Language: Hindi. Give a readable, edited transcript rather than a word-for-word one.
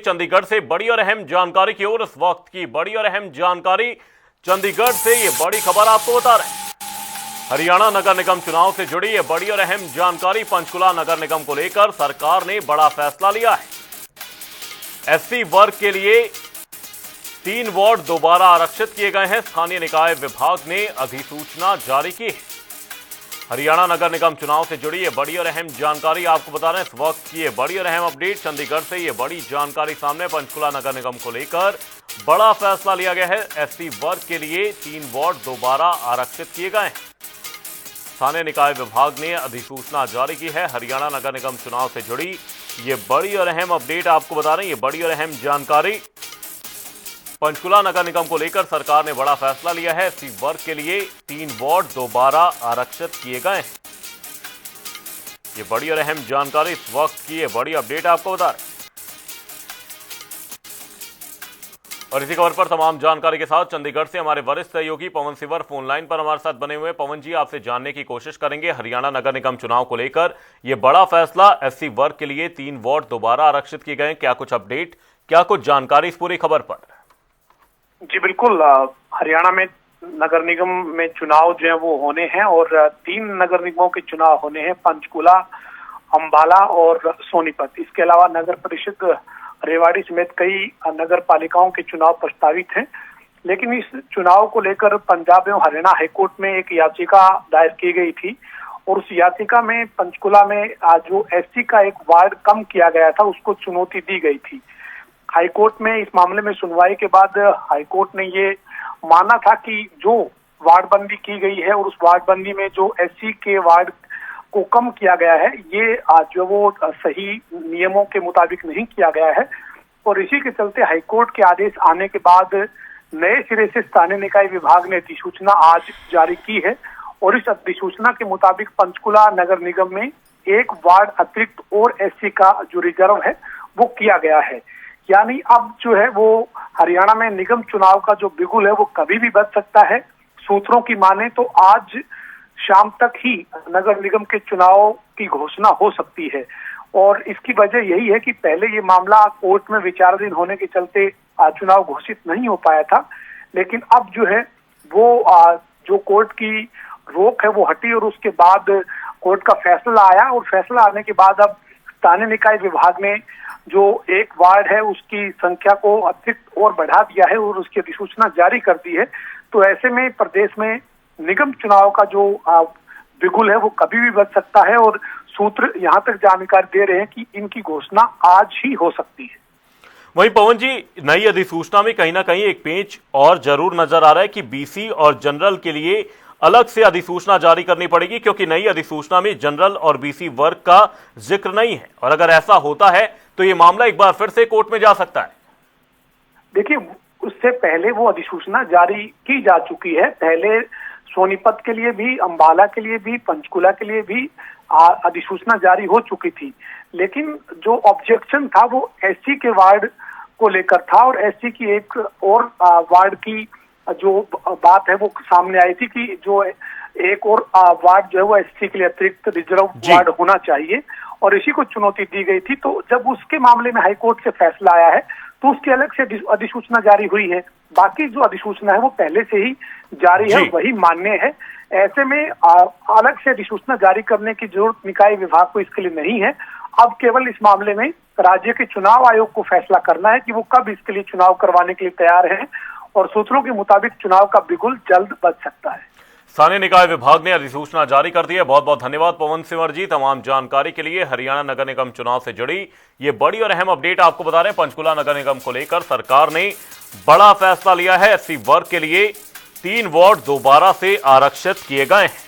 चंडीगढ़ से बड़ी और अहम जानकारी की ओर। इस वक्त की बड़ी और अहम जानकारी चंडीगढ़ से, ये बड़ी खबर आपको बता रहे हैं। हरियाणा नगर निगम चुनाव से जुड़ी ये बड़ी और अहम जानकारी। पंचकुला नगर निगम को लेकर सरकार ने बड़ा फैसला लिया है। एससी वर्ग के लिए 3 वार्ड दोबारा आरक्षित किए गए हैं। स्थानीय निकाय विभाग ने अधिसूचना जारी की है। हरियाणा नगर निगम चुनाव से जुड़ी ये बड़ी और अहम जानकारी आपको बता रहे हैं। इस वक्त की ये बड़ी और अहम अपडेट चंडीगढ़ से, ये बड़ी जानकारी सामने। पंचकुला नगर निगम को लेकर बड़ा फैसला लिया गया है। एससी वर्ग के लिए 3 वार्ड दोबारा आरक्षित किए गए हैं। स्थानीय निकाय विभाग ने अधिसूचना जारी की है। हरियाणा नगर निगम चुनाव से जुड़ी ये बड़ी और अहम अपडेट आपको बता रहे हैं, ये बड़ी और अहम जानकारी। पंचकुला नगर निगम को लेकर सरकार ने बड़ा फैसला लिया है। एससी वर्ग के लिए 3 वार्ड दोबारा आरक्षित किए गए हैं। ये बड़ी और अहम जानकारी, इस वक्त की ये बड़ी अपडेट आपको बता रहे हैं। और इसी खबर पर तमाम जानकारी के साथ चंडीगढ़ से हमारे वरिष्ठ सहयोगी पवन सिवर फोन लाइन पर हमारे साथ बने हुए। पवन जी, आपसे जानने की कोशिश करेंगे हरियाणा नगर निगम चुनाव को लेकर ये बड़ा फैसला। एससी वर्ग के लिए 3 वार्ड दोबारा आरक्षित किए गए। क्या कुछ अपडेट, क्या कुछ जानकारी इस पूरी खबर पर? जी बिल्कुल, हरियाणा में नगर निगम में चुनाव जो है वो होने हैं और 3 नगर निगमों के चुनाव होने हैं, पंचकुला, अंबाला और सोनीपत। इसके अलावा नगर परिषद रेवाड़ी समेत कई नगर पालिकाओं के चुनाव प्रस्तावित हैं। लेकिन इस चुनाव को लेकर पंजाब एवं हरियाणा हाईकोर्ट में एक याचिका दायर की गई थी और उस याचिका में पंचकुला में जो एससी का एक वार्ड कम किया गया था उसको चुनौती दी गई थी। हाईकोर्ट में इस मामले में सुनवाई के बाद हाईकोर्ट ने ये माना था कि जो वार्ड बंदी की गई है और उस वार्ड बंदी में जो एससी के वार्ड को कम किया गया है, ये जो वो सही नियमों के मुताबिक नहीं किया गया है। और इसी के चलते हाईकोर्ट के आदेश आने के बाद नए सिरे से स्थानीय निकाय विभाग ने अधिसूचना आज जारी की है और इस अधिसूचना के मुताबिक पंचकुला नगर निगम में 1 वार्ड अतिरिक्त और एससी का जो रिजर्व है वो किया गया है। यानी अब जो है वो हरियाणा में निगम चुनाव का जो बिगुल है वो कभी भी बच सकता है। सूत्रों की माने तो आज शाम तक ही नगर निगम के चुनाव की घोषणा हो सकती है और इसकी वजह यही है कि पहले ये मामला कोर्ट में विचाराधीन होने के चलते चुनाव घोषित नहीं हो पाया था। लेकिन अब जो है वो जो कोर्ट की रोक है वो हटी और उसके बाद कोर्ट का फैसला आया और फैसला आने के बाद अब स्थानीय निकाय विभाग ने जो 1 वार्ड है उसकी संख्या को अतिरिक्त और बढ़ा दिया है और उसकी अधिसूचना जारी कर दी है। तो ऐसे में प्रदेश में निगम चुनाव का जो बिगुल है वो कभी भी बच सकता है और सूत्र यहां तक जानकारी दे रहे हैं कि इनकी घोषणा आज ही हो सकती है। वहीं पवन जी, नई अधिसूचना में कहीं ना कहीं एक पेंच और जरूर नजर आ रहा है कि बीसी और जनरल के लिए अलग से अधिसूचना जारी करनी पड़ेगी, क्योंकि नई अधिसूचना में जनरल और बीसी वर्ग का जिक्र नहीं है। और अगर ऐसा होता है तो ये मामला एक बार फिर से कोर्ट में जा सकता है। देखिए, उससे पहले वो अधिसूचना जारी की जा चुकी है। पहले सोनीपत के लिए भी, अंबाला के लिए भी, पंचकुला के लिए भी अधिसूचना जारी हो चुकी थी। लेकिन जो ऑब्जेक्शन था वो एससी के वार्ड को लेकर था और एससी की एक और वार्ड की जो बात है वो सामने आई थी कि जो एक और वार्ड जो है वो एससी के लिए अतिरिक्त रिजर्व वार्ड होना चाहिए और इसी को चुनौती दी गई थी। तो जब उसके मामले में हाईकोर्ट से फैसला आया है तो उसकी अलग से अधिसूचना जारी हुई है। बाकी जो अधिसूचना है वो पहले से ही जारी है, वही मान्य है। ऐसे में अलग से अधिसूचना जारी करने की जरूरत निकाय विभाग को इसके लिए नहीं है। अब केवल इस मामले में राज्य के चुनाव आयोग को फैसला करना है कि वो कब इसके लिए चुनाव करवाने के लिए तैयार है और सूत्रों के मुताबिक चुनाव का बिगुल जल्द बच सकता है। स्थानीय निकाय विभाग ने अधिसूचना जारी कर दी है। बहुत बहुत धन्यवाद पवन सिवर जी तमाम जानकारी के लिए। हरियाणा नगर निगम चुनाव से जुड़ी ये बड़ी और अहम अपडेट आपको बता रहे हैं। पंचकुला नगर निगम को लेकर सरकार ने बड़ा फैसला लिया है। एससी वर्ग के लिए 3 वार्ड दोबारा से आरक्षित किए गए हैं।